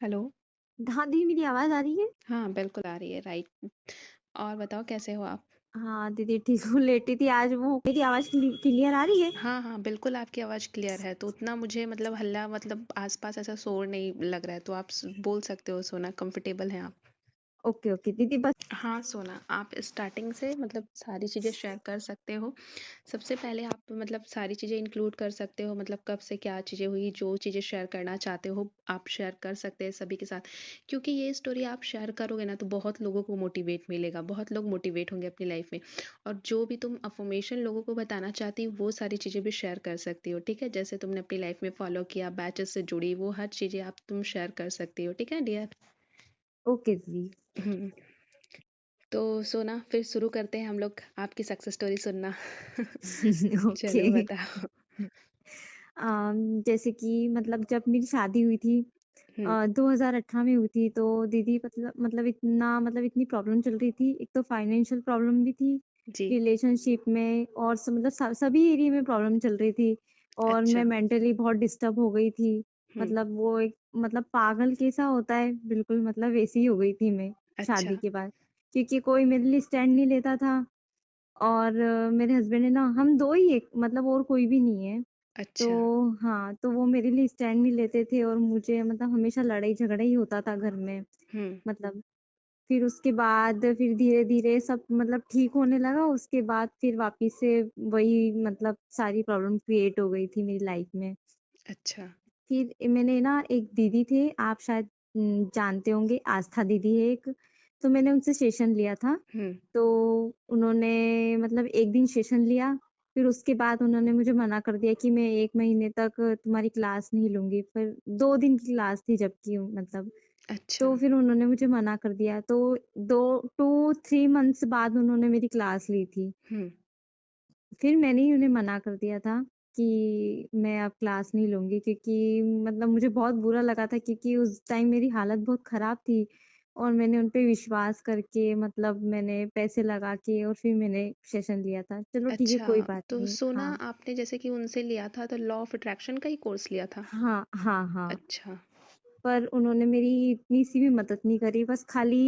Hello. हाँ दी, मेरी आवाज आ रही है। हाँ, बिल्कुल आ रही है, राइट। और बताओ कैसे हो आप? हाँ दीदी, ठीक हूँ। लेटी थी आज। वो मेरी आवाज क्लियर आ रही है। हाँ, हाँ, बिल्कुल आपकी आवाज़ क्लियर है, तो उतना मुझे मतलब हल्ला मतलब आस-पास ऐसा शोर नहीं लग रहा है, तो आप बोल सकते हो सोना, कंफर्टेबल हैं आप। ओके ओके दीदी, बस। हाँ, सोना आप स्टार्टिंग से मतलब सारी चीज़ें शेयर कर सकते हो। सबसे पहले आप मतलब सारी चीज़ें इंक्लूड कर सकते हो, मतलब कब से क्या चीज़ें हुई, जो चीज़ें शेयर करना चाहते हो आप शेयर कर सकते हैं सभी के साथ। क्योंकि ये स्टोरी आप शेयर करोगे ना तो बहुत लोगों को मोटिवेट मिलेगा, बहुत लोग मोटिवेट होंगे अपनी लाइफ में। और जो भी तुम अफर्मेशन लोगों को बताना चाहती हो वो सारी चीज़ें भी शेयर कर सकती हो, ठीक है? जैसे तुमने अपनी लाइफ में फॉलो किया, बैचेस से जुड़ी, वो हर चीज़ें आप तुम शेयर कर सकती हो, ठीक है डियर? ओके दीदी। हम्म। तो सोना फिर शुरू करते हैं हम लोग आपकी सक्सेस स्टोरी सुनना। ओके। चलो बताओ। जैसे कि मतलब जब मेरी शादी हुई थी, हुँ, 2018 में हुई थी, तो दीदी मतलब इतनी प्रॉब्लम चल रही थी। एक तो फाइनेंशियल प्रॉब्लम भी थी, जी, रिलेशनशिप में, और मतलब सभी एरिया में प्रॉब्लम चल रही थी। और मैं अच्छा, मेंटली बहुत डिस्टर्ब हो गई थी। हुँ, मतलब वो एक मतलब पागल कैसा होता है, बिल्कुल मतलब वैसी ही हो गई थी मैं अच्छा, शादी के बाद। क्योंकि कोई मेरे लिए स्टैंड नहीं लेता था। और मेरे हस्बैंड है ना, हम 2 ही एक मतलब, और कोई भी नहीं है। तो अच्छा, हाँ, तो वो मेरे लिए स्टैंड नहीं लेते थे, और मुझे मतलब हमेशा लड़ाई झगड़ा ही होता था घर में। हुँ, मतलब फिर उसके बाद फिर धीरे-धीरे सब मतलब ठीक होने लगा। उसके बाद फिर वापस से वही मतलब सारी प्रॉब्लम क्रिएट हो गई थी मेरी लाइफ में। अच्छा, फिर मैंने ना, एक दीदी थे, आप शायद जानते होंगे, आस्था दीदी है एक। तो मैंने उनसे सेशन लिया था। हुँ, तो उन्होंने मतलब 1 दिन सेशन लिया। फिर उसके बाद उन्होंने मुझे मना कर दिया कि मैं 1 महीने तक तुम्हारी क्लास नहीं लूँगी। फिर 2 दिन की क्लास थी, जबकि मतलब अच्छा, तो फिर उन्होंने मुझे मना कर दिया। तो 2 2-3 मंथ्स बाद उन्होंने मेरी क्लास ली थी। हुँ, फिर मैंने ही उन्हें मना कर दिया था कि मैं अब क्लास नहीं लूँगी, क्योंकि मतलब मुझे बहुत बुरा लगा था, क्योंकि उस टाइम मेरी हालत बहुत ख़राब थी। और मैंने उन पे विश्वास करके मतलब मैंने पैसे लगा के और फिर मैंने सेशन लिया था। चलो ठीक है, अच्छा। कोई बात तो नहीं। सोना हाँ। आपने जैसे कि उनसे लिया था तो लॉ ऑफ अट्रैक्शन का ही कोर्स लिया था? हाँ, हाँ, हाँ। अच्छा, पर उन्होंने मेरी इतनी-सी भी मदद नहीं करी, बस खाली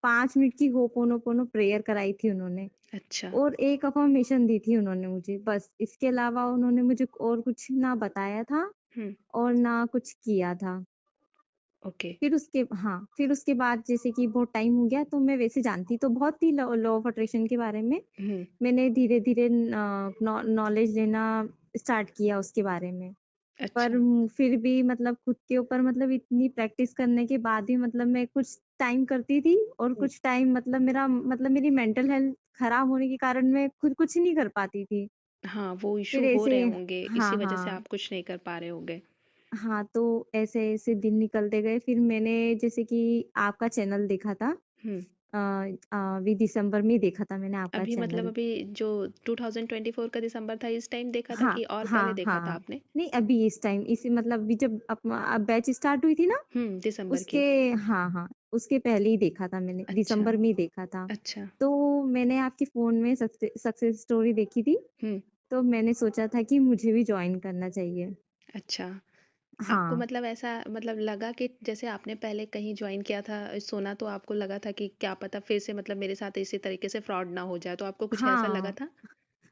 5 मिनट की होपोनोपोनो प्रेयर कराई थी उन्होंने। अच्छा, और एक अफ़र्मेशन दी थी उन्होंने मुझे, बस। इसके अलावा उन्होंने मुझे और कुछ ना बताया था हुँ, और ना कुछ किया था। ओके, फिर उसके बाद जैसे कि बहुत टाइम हो गया, तो मैं वैसे जानती तो बहुत थी लॉ ऑफ अट्रैक्शन के बारे में। हुँ, मैंने धीरे-धीरे नॉलेज लेना स्टार्ट किया उसके बारे में। पर अच्छा, फिर भी मतलब खुद के ऊपर मतलब इतनी प्रैक्टिस करने के बाद भी मतलब मैं कुछ टाइम करती थी, और हुँ, कुछ टाइम मतलब मेरी मेंटल हेल्थ खराब होने के कारण मैं खुद कुछ नहीं कर पाती थी। हाँ, वो फिर इश्यू हो ऐसे रहे होंगे, इसी हाँ, वजह से हाँ। आप कुछ नहीं कर पा रहे होंगे। हाँ, तो ऐसे-ऐसे दिन निकलते गए। फिर मैंने जैसे कि आपका चैनल देखा था। हुँ, अभी दिसंबर में ही देखा था मैंने आपका अभी मतलब चैनल। अभी जो 2024 का दिसंबर था इस टाइम देखा था हाँ, कि और पहले हाँ, देखा था हाँ। आपने? नहीं, अभी इस टाइम इसी मतलब अभी जब बैच स्टार्ट हुई थी ना, हुँ, दिसंबर उसके की। हाँ, हाँ, उसके पहले ही देखा था मैंने, अच्छा, दिसंबर में ही देखा था। अच्छा, तो मैंने आपके फ़ोन में सक्सेस स्टोरी देखी थी, हुँ, तो मैंने सोचा था कि मुझे भी जॉइन करना चाहिए। अच्छा। आपको हाँ। मतलब ऐसा मतलब लगा कि जैसे आपने पहले कहीं जॉइन किया था सोना तो आपको लगा था कि क्या पता फिर से मतलब मेरे साथ इसी तरीके से फ्रॉड ना हो जाए, तो आपको कुछ ऐसा लगा हाँ। था?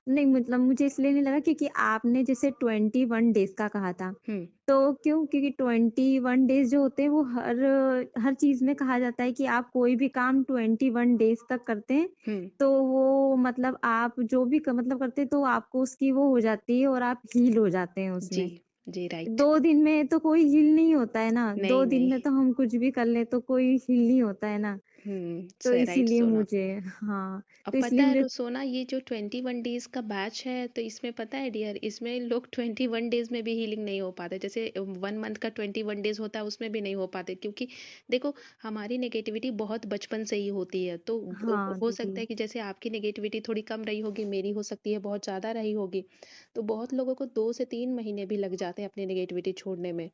नहीं, मतलब मुझे इसलिए नहीं लगा, क्योंकि आपने जैसे 21 डेज़ का कहा था। हुँ, तो क्यों? क्योंकि 21 डेज़ जो होते हैं, वो हर हर चीज़ में कहा जाता है कि आप कोई भी काम 21 डेज़ तक करते हैं, हुँ, तो वो मतलब आप जो भी मतलब करते हैं, तो आपको उसकी वो हो जाती है और आप हील हो जाते हैं जी, उसमें। जी, राइट। 2 दिन में तो कोई हील नहीं होता है ना, 2 नहीं, दिन नहीं। में तो हम कुछ भी कर लें तो कोई हील नहीं होता है ना। हुँ, तो स राइट इसीलिए सोना। मुझे हाँ, अब तो पता इसलिए है मुझे रोसोना ये जो 21 डेज़ का बैच है तो इसमें पता है डियर इसमें लोग 21 डेज़ में भी हीलिंग नहीं हो पाते। जैसे 1 मंथ का 21 डेज़ होता है उसमें भी नहीं हो पाते क्योंकि देखो हमारी नेगेटिविटी बहुत बचपन से ही होती है। तो हाँ, हो सकता दीदी। है कि जैसे आपकी नेगेटिविटी थोड़ी कम रही होगी, मेरी हो सकती है बहुत ज़्यादा रही होगी। तो बहुत लोगों को 2 से 3 महीने भी लग जाते हैं अपनी नेगेटिविटी छोड़ने में।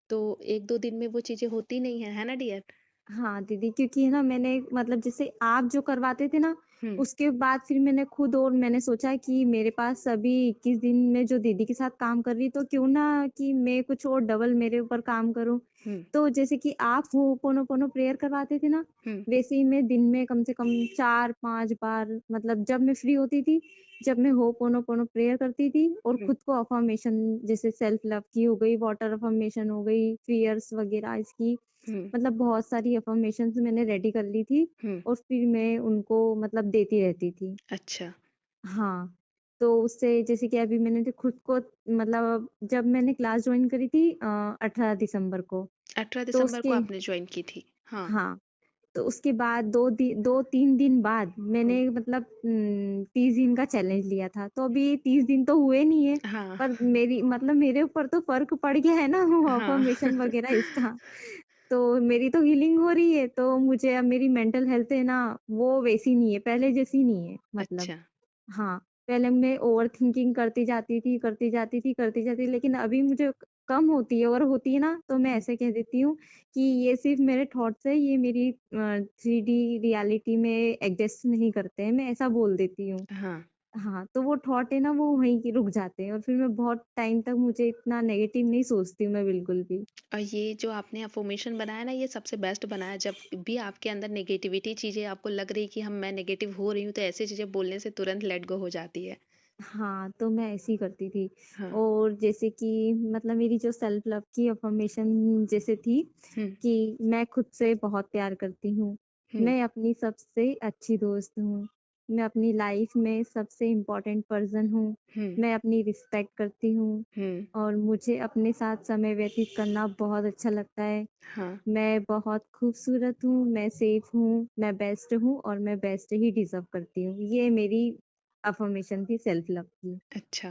तो 1-2 दिन में वो चीज़ें होती नहीं हैं, है ना डियर? हाँ दीदी, क्योंकि है ना, मैंने मतलब जैसे आप जो करवाते थे ना, हुँ, उसके बाद फिर मैंने सोचा कि मेरे पास अभी 21 दिन में जो दीदी के साथ काम कर रही, तो क्यों ना कि मैं कुछ और डबल मेरे ऊपर काम करूँ। हुँ, तो जैसे कि आप होपोनोपोनो प्रेयर करवाते थे ना, हुँ, वैसे ही मैं दिन में कम से कम 4-5 बार, मतलब जब मैं फ्री होती थी, जब मैं होपोनोपोनो प्रेयर करती थी और हुँ, खुद को अफ़र्मेशन जैसे सेल्फ लव की हो गई, वाटर अफ़र्मेशन हो गई, फियर्स वगैरह इसकी, हुँ, मतलब बहुत सारी अफ़र्मेशंस मैंने रेडी कर ली थी हुँ, और फिर मैं उनको मतलब देती रहती थी। अच्छा। हाँ, तो उससे जैसे कि अभी मैंने तो खुद को मतलब जब मैंने क्लास जॉइन करी थी 18 दिसंबर को, 18 तो दिसंबर को उसके आपने जॉइन की थी। हाँ। हाँ, तो उसके बाद 2-3 दिन बाद हुँ, मैंने मतलब 30 दिन का चैलेंज लिया था। तो अभी 30 दिन तो हुए नहीं है, हाँ, पर मेरी मतलब मेरे ऊपर तो फ़र्क पड़ गया है ना वो हाँ। अफ़र्मेशन वगैरह इसका। तो मेरी तो हीलिंग हो रही है, तो मुझे अब मेरी मेंटल हेल्थ है ना, वो वैसी नहीं है, पहले जैसी नहीं है मतलब। अच्छा। हाँ, पहले मैं ओवरथिंकिंग करती जाती थी, लेकिन अभी मुझे कम होती है, और होती है ना, तो मैं हुँ, ऐसे कह देती हूँ कि ये सिर्फ़ मेरे थॉट्स है, ये मेरी 3D रियलिटी में एग्ज़िस्ट नहीं करते हैं, मैं ऐसा बोल देती हूँ। हाँ। हाँ, तो वो थॉट है ना, वो वहीं की रुक जाते हैं और फिर मैं बहुत टाइम तक मुझे इतना नेगेटिव नहीं सोचती हूँ मैं बिल्कुल भी। और ये जो आपने अफ़र्मेशन बनाया ना, ये सबसे बेस्ट बनाया। जब भी आपके अंदर नेगेटिविटी चीज़ें आपको लग रही कि हम मैं नेगेटिव हो रही हूँ, तो ऐसी चीज़ें बोलने से तुरंत लेट गो हो जाती है। हाँ, तो मैं ऐसे ही करती थी। हाँ। और जैसे कि मतलब मेरी जो सेल्फ लव की अफ़र्मेशन जैसे थी हुँ, कि मैं खुद से बहुत प्यार करती हूँ। हुँ, मैं अपनी सबसे अच्छी दोस्त हूँ। मैं अपनी लाइफ़ में सबसे इम्पोर्टेंट पर्सन हूँ। हुँ, मैं अपनी रिस्पेक्ट करती हूँ हुँ, और मुझे अपने साथ समय व्यतीत करना बहुत अच्छा लगता है। हाँ। मैं बहुत खूबसूरत हूँ, मैं सेफ हूँ, मैं बेस्ट हूँ और मैं बेस्ट ही डिज़र्व करती हूँ। ये मेरी अफ़र्मेशन थी सेल्फ लव की। अच्छा,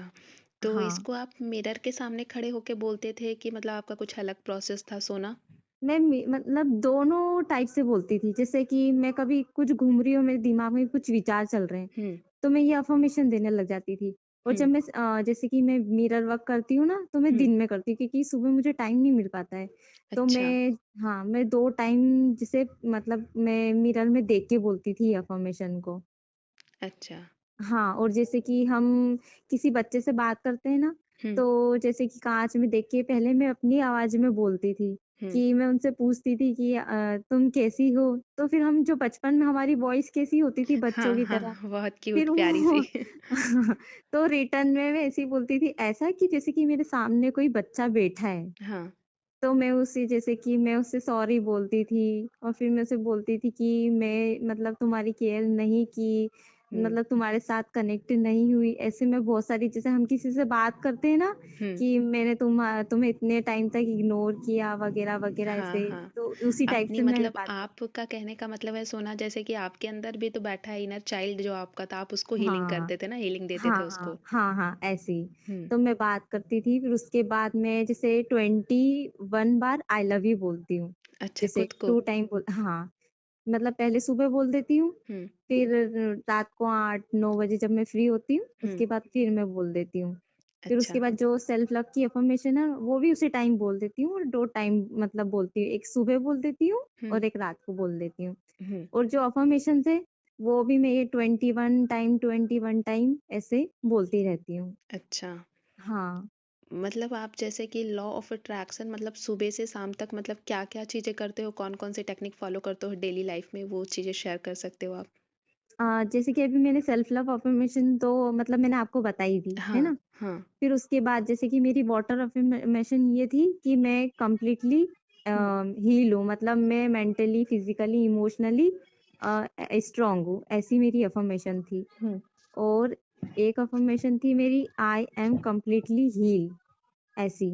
तो हाँ, इसको आप मिरर के सामने खड़े होके बोलते थे कि मतलब आपका कुछ अलग प्रोसेस था सोना? मैं मतलब दोनों टाइप से बोलती थी। जैसे कि मैं कभी कुछ घूम रही हूँ, मेरे दिमाग में कुछ विचार चल रहे हैं, हुँ, तो मैं ये अफ़र्मेशन देने लग जाती थी। और हुँ, जब मैं जैसे कि मैं मिरर वर्क करती हूँ ना, तो मैं हुँ, दिन में करती हूँ क्योंकि सुबह मुझे टाइम नहीं मिल पाता है। तो अच्छा, हाँ, मैं 2 टाइम जैसे मतलब मैं मिरर में देख के बोलती थी अफ़र्मेशन को। अच्छा, हाँ, और जैसे कि हम किसी बच्चे से बात करते हैं ना, हुँ, तो जैसे कि काँच में देख के पहले मैं अपनी आवाज़ में बोलती थी, हुँ, कि मैं उनसे पूछती थी कि तुम कैसी हो? तो फिर हम जो बचपन में हमारी वॉइस कैसी होती थी बच्चों हाँ, की हाँ, तरह, बहुत फिर क्यूट वो प्यारी-सी। तो रिटर्न में मैं ऐसे ही बोलती थी, ऐसा कि जैसे कि मेरे सामने कोई बच्चा बैठा है। हाँ, तो मैं उसे जैसे कि मैं उससे सॉरी बोलती थी और फिर मैं उसे बोलती थी कि मैं मतलब तुम्हारी केयर नहीं की, हुँ, मतलब तुम्हारे साथ कनेक्ट नहीं हुई। ऐसे में बहुत सारी जैसे हम किसी से बात करते हैं ना हुँ, कि मैंने तुम्हें इतने टाइम तक इग्नोर किया वगैरह-वगैरह हाँ, ऐसे, हाँ। तो उसी टाइप अपनी से मैं मतलब बात आपका कहने का मतलब है सोना जैसे कि आपके अंदर भी तो बैठा है इनर चाइल्ड जो आपका था, आप उसको हीलिंग हाँ। करते थे ना, हीलिंग देते थे हाँ, उसको। हाँ, हाँ, ऐसे ही। हुँ, तो मैं बात करती थी, फिर उसके बाद मैं जैसे 21 बार आई लव यू बोलती हूँ। अच्छा जैसे खुद को। 2 टाइम बोल हाँ, मतलब पहले सुबह बोल देती हूँ, हुँ, फिर रात को 8-9 बजे जब मैं फ्री होती हूँ, हुँ, उसके बाद फिर मैं बोल देती हूँ। फिर उसके अच्छा, बाद जो सेल्फ लव की अफ़र्मेशन है, वो भी उसी टाइम बोल देती हूँ और 2 टाइम मतलब बोलती हूँ। एक सुबह बोल देती हूँ हुँ, और एक रात को बोल देती हूँ। हुँ, और जो अफ़र्मेशन्स है, वो भी मैं ये 21 टाइम ऐसे बोलती रहती हूँ। अच्छा। हाँ। मतलब आप जैसे कि लॉ ऑफ अट्रैक्शन मतलब सुबह से शाम तक मतलब क्या-क्या चीज़ें करते हो? कौन-कौन सी टेक्निक फ़ॉलो करते हो डेली लाइफ़ में? वो चीज़ें शेयर कर सकते हो आप? जैसे कि अभी मैंने सेल्फ लव अफ़र्मेशन तो मतलब मैंने आपको बताई थी, है हाँ, ना? हाँ। फिर उसके बाद जैसे कि मेरी वाटर अफ़र्मेशन ये थी कि मैं कंप्लीटली हुँ, हील हूँ, मतलब मैं मेंटली, फिज़िकली, इमोशनली स्ट्रॉन्ग हूँ, ऐसी मेरी अफ़र्मेशन थी। हुँ, और एक अफ़र्मेशन थी मेरी आई एम कंप्लीटली हील, ऐसी।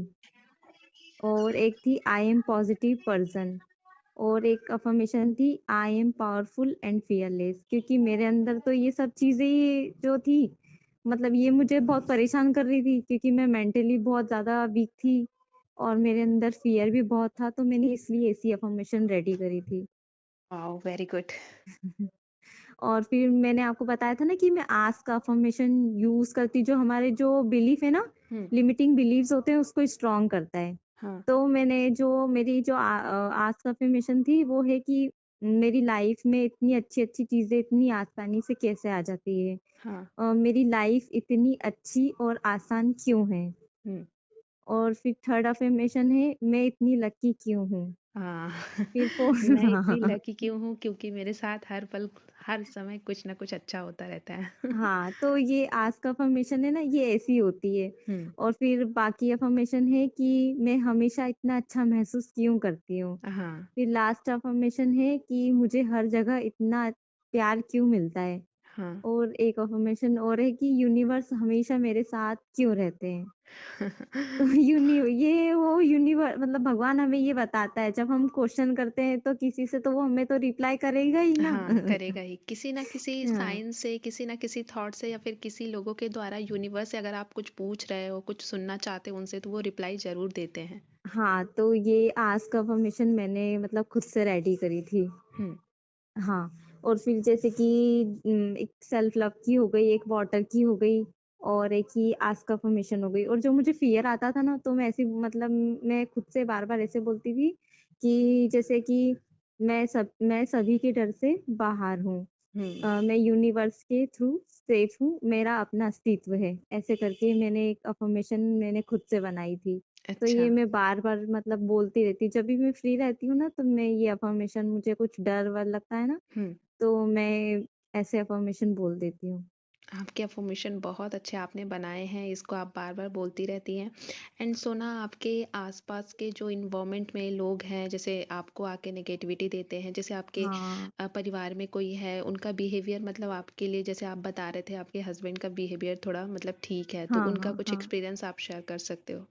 और एक थी आई एम पॉज़िटिव पर्सन। और एक अफ़र्मेशन थी I am powerful and fearless, क्योंकि मेरे अंदर तो ये सब चीज़ें ही जो थी, मतलब ये मुझे बहुत परेशान कर रही थी क्योंकि मैं मेंटली बहुत ज़्यादा वीक थी और मेरे अंदर फ़ियर भी बहुत था, तो मैंने इसलिए ऐसी अफ़र्मेशन रेडी करी थी। वॉव! Very good. और फिर मैंने आपको बताया था ना कि मैं आस्क का अफ़र्मेशन यूज़ करती, जो हमारे जो बिलीफ है ना, हुँ, लिमिटिंग बिलीव्स होते हैं, उसको स्ट्रॉन्ग करता है। हाँ, तो मैंने जो मेरी जो आस्क अफ़र्मेशन थी वो है कि मेरी लाइफ में इतनी अच्छी-अच्छी चीज़ें इतनी आसानी से कैसे आ जाती है? हाँ। मेरी लाइफ इतनी अच्छी और आसान क्यों है? हुँ। और फिर थर्ड अफ़र्मेशन है, मैं इतनी लकी क्यों हूँ? हाँ। फिर फ़ोर मैं इतनी हाँ, लकी क्यों हूँ क्योंकि मेरे साथ हर पल, हर समय कुछ न कुछ अच्छा होता रहता है। हाँ, तो ये आस्क अफ़र्मेशन है ना, ये ऐसी होती है। हुँ। और फिर बाकी अफ़र्मेशन है कि मैं हमेशा इतना अच्छा महसूस क्यों करती हूँ? हाँ। फिर लास्ट अफ़र्मेशन है कि मुझे हर जगह इतना प्यार क्यों मिलता है? हाँ। और एक अफ़र्मेशन और है कि यूनिवर्स हमेशा मेरे साथ क्यों रहते हैं? तो वो मतलब भगवान हमें ये बताता है, जब हम क्वेश्चन करते हैं तो किसी से तो वो हमें तो रिप्लाई करेगा ही ना। हाँ, करेगा ही। किसी न किसी हाँ। साइन से, किसी न किसी थॉट से या फिर किसी लोगों के द्वारा यूनिवर्स से अगर आप कुछ पूछ रहे हो, कुछ सुनना चाहते हो उनसे तो वो रिप्लाई ज़रूर देते हैं। हाँ, तो ये आस्क अफ़र्मेशन मैंने मतलब खुद से रेडी करी थी। हुँ। हाँ, और फिर जैसे कि एक सेल्फ लव की हो गई, एक वाटर की हो गई और एक ही आस्क अफ़र्मेशन हो गई। और जो मुझे फ़ियर आता था ना, तो मैं ऐसे मतलब मैं खुद से बार-बार ऐसे बोलती थी कि जैसे कि मैं सभी के डर से बाहर हूँ। हुँ। मैं यूनिवर्स के थ्रू सेफ हूँ, मेरा अपना अस्तित्व है। ऐसे करके मैंने एक अफ़र्मेशन मैंने खुद से बनाई थी। तो अच्छा। ये मैं बार-बार मतलब बोलती रहती हूँ। जब भी मैं फ्री रहती हूँ ना, तो मैं ये अफ़र्मेशन मुझे कुछ डर-वर लगता है ना, हुँ। तो मैं ऐसे अफ़र्मेशन बोल देती हूँ। आपके अफ़र्मेशन बहुत अच्छे आपने बनाए हैं, इसको आप बार-बार बोलती रहती हैं। एंड सोना आपके आस-पास के जो एनवायरनमेंट में लोग हैं, जैसे आपको आके नेगेटिविटी देते हैं, जैसे आपके हाँ, परिवार में कोई है, उनका बिहेवियर मतलब आपके लिए जैसे आप बता रहे थे आपके हस्बैंड का बिहेवियर थोड़ा मतलब ठीक है, तो हाँ, उनका हाँ, कुछ हाँ। एक्सपीरियंस आप शेयर कर सकते हो?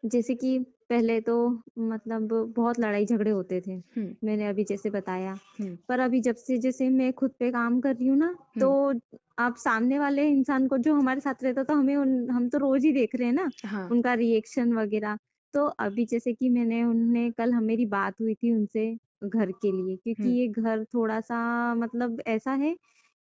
जैसे कि पहले तो मतलब बहुत लड़ाई-झगड़े होते थे, हुँ। मैंने अभी जैसे बताया। हुँ। पर अभी जब से जैसे मैं खुद पे काम कर रही हूँ ना, हुँ। तो आप सामने वाले इंसान को जो हमारे साथ रहता था हम तो रोज़ ही देख रहे हैं ना, हाँ। उनका रिएक्शन वग़ैरह। तो अभी जैसे कि मेरी बात हुई थी उनसे घर के लिए, क्योंकि हुँ। ये घर थोड़ा-सा मतलब ऐसा है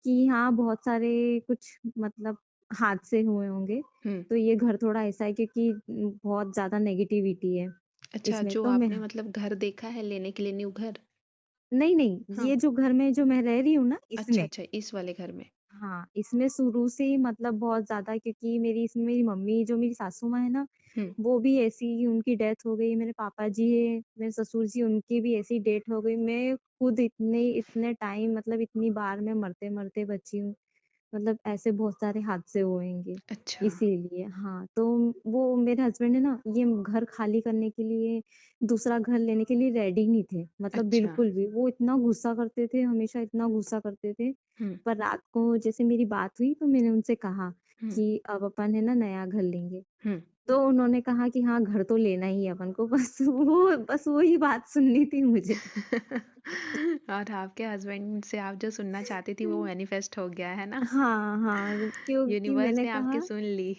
कि यहाँ बहुत सारे कुछ मतलब हादसे हुए होंगे। हुँ। तो ये घर थोड़ा ऐसा है क्योंकि बहुत ज़्यादा नेगेटिविटी है अच्छा, इसमें। जो तो मैं आपने मतलब घर देखा है लेने के लिए न्यू घर? नहीं, नहीं, हाँ। ये जो घर में जो मैं रह रही हूँ ना, अच्छा, इसमें। अच्छा, इस वाले घर में। हाँ, इसमें शुरू से ही मतलब बहुत ज़्यादा, क्योंकि मेरी मम्मी जो मेरी सासू माँ है ना, हुँ। वो भी ऐसी ही उनकी डेथ हो गई। मेरे पापा जी हैं, मेरे ससुर जी, उनकी भी ऐसी डेथ हो गई। मैं खुद इतने टाइम मतलब इतनी बार मैं मरते-मरते बची हूँ। मतलब ऐसे बहुत सारे हादसे हुएँगे, अच्छा। इसीलिए। हाँ, तो वो मेरे हस्बैंड है ना, ये घर खाली करने के लिए, दूसरा घर लेने के लिए रेडी नहीं थे, मतलब अच्छा। बिल्कुल भी। वो इतना गुस्सा करते थे, हमेशा इतना गुस्सा करते थे। हुँ। पर रात को जैसे मेरी बात हुई, तो मैंने उनसे कहा हुँ। कि अब अपन है ना नया घर लेंगे। हुँ। तो उन्होंने कहा कि हाँ, घर तो लेना ही है अपन को, बस वही बात सुननी थी मुझे। और आपके हस्बैंड से आप जो सुनना चाहती थी वो मैनिफेस्ट हो गया, है ना? हाँ, हाँ, क्योंकि यूनिवर्स मैंने ने आपकी कहा सुन ली।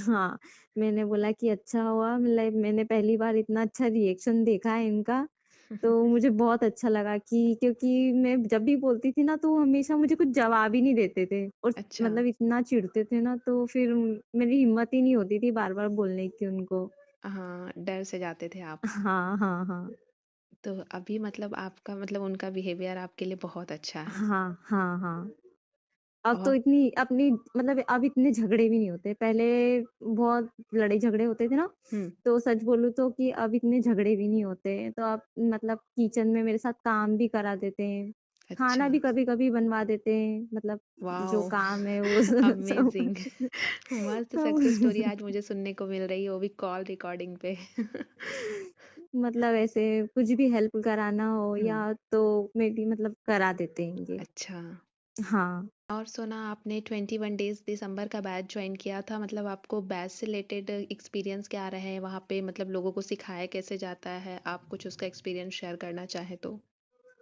हाँ, मैंने बोला कि अच्छा हुआ, मतलब मैंने पहली बार इतना अच्छा रिएक्शन देखा है इनका, तो मुझे बहुत अच्छा लगा कि क्योंकि मैं जब भी बोलती थी ना, तो वो हमेशा मुझे कुछ जवाब ही नहीं देते थे और अच्छा। मतलब इतना चिढ़ते थे ना, तो फिर मेरी हिम्मत ही नहीं होती थी बार-बार बोलने की उनको। हाँ, डर से जाते थे आप। हाँ, हाँ, हाँ। तो अभी मतलब आपका मतलब उनका बिहेवियर आपके लिए बहुत अच्छा है। हाँ, हाँ, हाँ। अब तो और इतनी अपनी मतलब अब इतने झगड़े भी नहीं होते। पहले बहुत लड़ाई-झगड़े होते थे ना, हुँ। तो सच बोलूँ तो कि अब इतने झगड़े भी नहीं होते। तो अब मतलब किचन में मेरे साथ काम भी करा देते हैं। खाना अच्छा। भी कभी-कभी बनवा देते हैं। मतलब जो वॉव! काम है वो सब अमेज़िंग। मस्त सक्सेस स्टोरी सब आज मुझे सुनने को मिल रही है, वो भी कॉल रिकॉर्डिंग पे। मतलब ऐसे कुछ भी हेल्प कराना हो हुँ। या तो मेरी मतलब करा देते हैं ये। अच्छा। हाँ। और सुना आपने 21 डेज़ दिसंबर का बैच जॉइन किया था, मतलब आपको बैच से रिलेटेड एक्सपीरियंस क्या रहे हैं वहाँ पे? मतलब लोगों को सिखाया कैसे जाता है? आप कुछ उसका एक्सपीरियंस शेयर करना चाहें तो?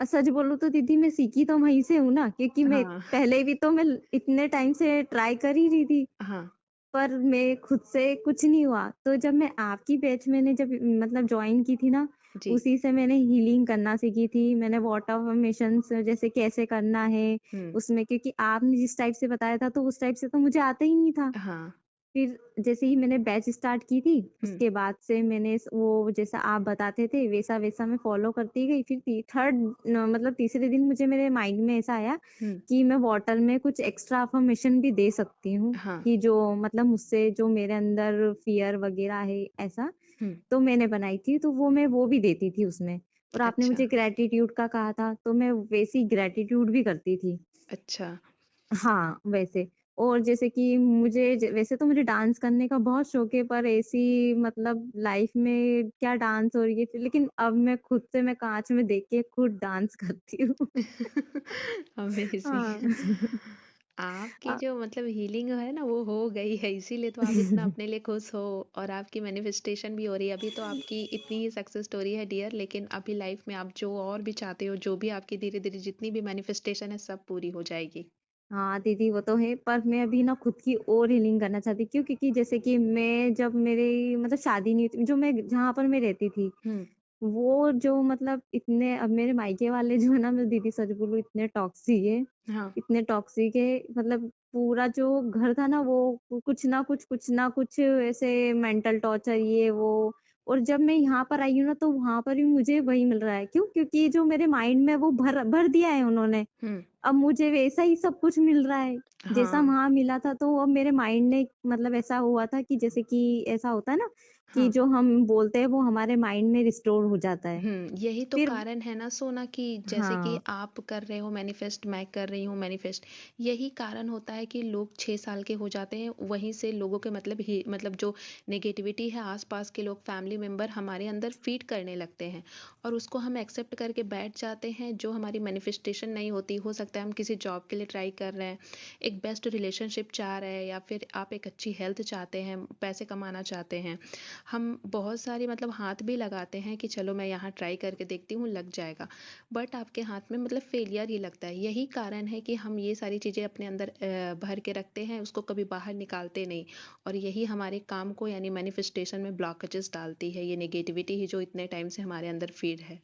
सच बोलूँ तो दीदी मैं सीखी तो वहीं से हूँ ना, क्योंकि मैं हाँ। पहले भी तो मैं इतने टाइम से ट्राई कर ही रही थी, हाँ। पर मैं खुद से कुछ नहीं हुआ। तो जब मैं आपकी बैच मैंने जब मतलब जॉइन की थी ना, जी। उसी से मैंने हीलिंग करना सीखी थी। मैंने वॉटर अफ़र्मेशंस जैसे कैसे करना है हुँ। उसमें, क्योंकि आपने जिस टाइप से बताया था तो उस टाइप से तो मुझे आता ही नहीं था। हाँ। फिर जैसे ही मैंने बैच स्टार्ट की थी, हुँ, उसके बाद से मैंने वो जैसा आप बताते थे वैसा-वैसा मैं फॉलो करती गई। फिर मतलब तीसरे दिन मुझे मेरे माइंड में ऐसा आया हुँ, कि मैं बॉटल में कुछ एक्स्ट्रा अफ़र्मेशन भी दे सकती हूँ, हाँ, कि जो मतलब मुझसे जो मेरे अंदर फ़ियर वग़ैरह है ऐसा, हुँ, तो मैंने बनाई थी, तो मैं वो भी देती थी उसमें। और आपने अच्छा, मुझे ग्रैटिट्यूड का कहा था, तो मैं वैसे ही ग्रैटिट्यूड भी करती थी। अच्छा, हाँ, वैसे। और जैसे कि वैसे तो मुझे डांस करने का बहुत शौक है, पर ऐसी मतलब लाइफ़ में क्या डांस और ये, लेकिन अब मैं खुद से मैं काँच में देख के खुद डांस करती हूँ। हाँ। अमेज़िंग। आपकी अ, जो मतलब हीलिंग है ना वो हो गई है इसीलिए तो आप इतना अपने लिए खुश हो और आपकी मैनिफेस्टेशन भी हो रही है। अभी तो आपकी इतनी ही सक्सेस स्टोरी है डियर, लेकिन अभी लाइफ में आप जो और भी चाहते हो, जो भी आपकी धीरे-धीरे जितनी भी मैनिफेस्टेशन है सब पूरी हो जाएगी। हाँ, दीदी वो तो है, पर मैं अभी ना खुद की और हीलिंग करना चाहती हूँ। क्यों? क्योंकि जैसे कि मैं जब मेरी मतलब शादी नहीं हुई थी, जो मैं जहाँ पर मैं रहती थी, हुँ, वो जो मतलब इतने, अब मेरे मायके वाले जो है ना, मैं दीदी सच बोलूँ, इतने टॉक्सिक है, हाँ, इतने टॉक्सिक है। मतलब पूरा जो घर था ना, वो कुछ ना कुछ ऐसे मेंटल टॉर्चर ये वो। और जब मैं यहाँ पर आई हूँ ना, तो वहाँ पर भी मुझे वही मिल रहा है। क्यों? क्योंकि जो मेरे माइंड में वो भर भर दिया है उन्होंने। हुँ, अब मुझे वैसा ही सब कुछ मिल रहा है, जैसा हाँ, वहाँ मिला था। तो अब मेरे माइंड ने मतलब ऐसा हुआ था कि जैसे कि ऐसा होता है ना, कि हाँ। जो हम बोलते हैं वो हमारे माइंड में रिस्टोर हो जाता है। यही तो फिर कारण है ना सोना कि जैसे कि हाँ, आप कर रहे हो मैनिफेस्ट, मैं कर रही हूँ मैनिफेस्ट। यही कारण होता है कि लोग 6 साल के हो जाते हैं, वहीं से लोगों के मतलब ही मतलब जो नेगेटिविटी है आसपास के लोग फैमिली मेंबर हमारे अंदर फीड करने लगते हैं और उसको हम एक्सेप्ट करके बैठ जाते हैं। जो हमारी मैनिफेस्टेशन नहीं होती, हो सकता है हम किसी जॉब के लिए ट्राई कर रहे हैं, एक बेस्ट रिलेशनशिप चाह रहे हैं, या फिर आप एक अच्छी हेल्थ चाहते हैं, पैसे कमाना चाहते हैं, हम बहुत सारी मतलब हाथ भी लगाते हैं कि चलो मैं यहाँ ट्राई करके देखती हूँ, लग जाएगा। बट आपके हाथ में मतलब फेलियर ही लगता है। यही कारण है कि हम ये सारी चीज़ें अपने अंदर भर के रखते हैं, उसको कभी बाहर निकालते नहीं और यही हमारे काम को यानी मैनिफेस्टेशन में ब्लॉकेजेस डालती है, ये नेगेटिविटी ही जो इतने टाइम से हमारे अंदर फीड है।